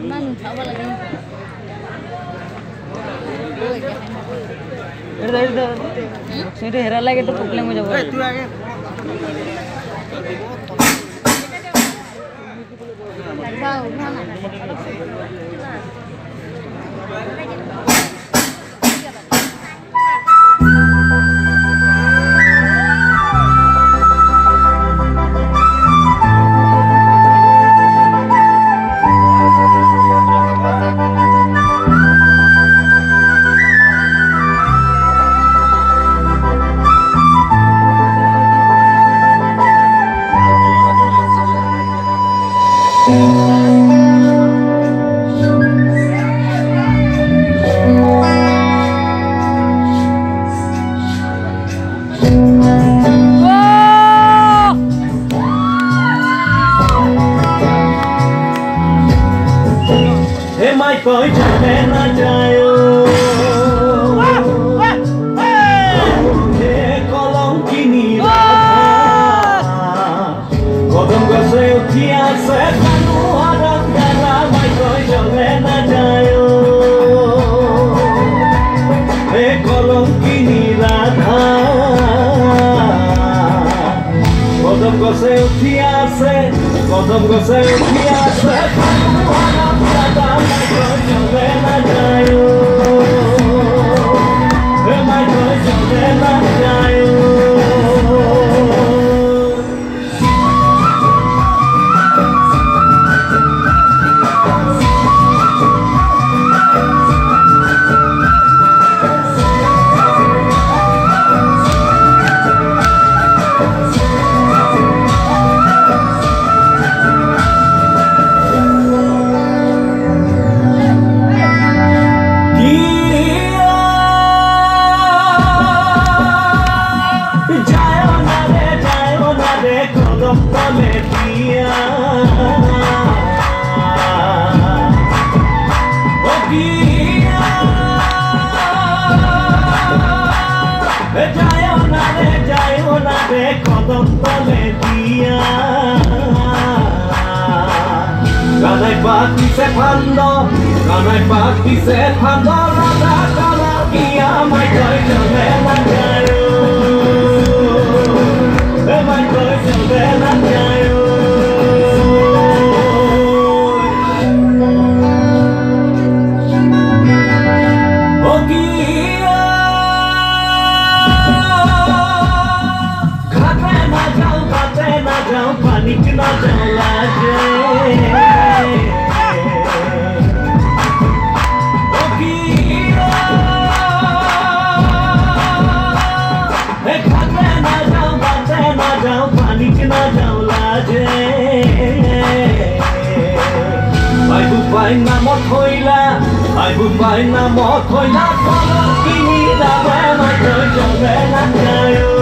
ইমান উঠাব লাগে এটা হেরা লাগে তো প্রবলেম হয়ে যাবে তুই আগে कोई चले ना जायो कलम की नीला कदम से उठिया से खानू हरक करा भाई कोई चले ना जायो कलम की नीला कदम से उठिया से खानू हरक करा चले ना जायो मैं तो चले ना जायो जायो ना रे कदम तले दिया गानाय पाती से फांदो राधा काला किया मैं कोई चले ना जायो मैं कोई चले ना जायो पानी ना जला जाओ पानी ना जला I would find my motoila kiní ra bé mà trời trở về nắng ngày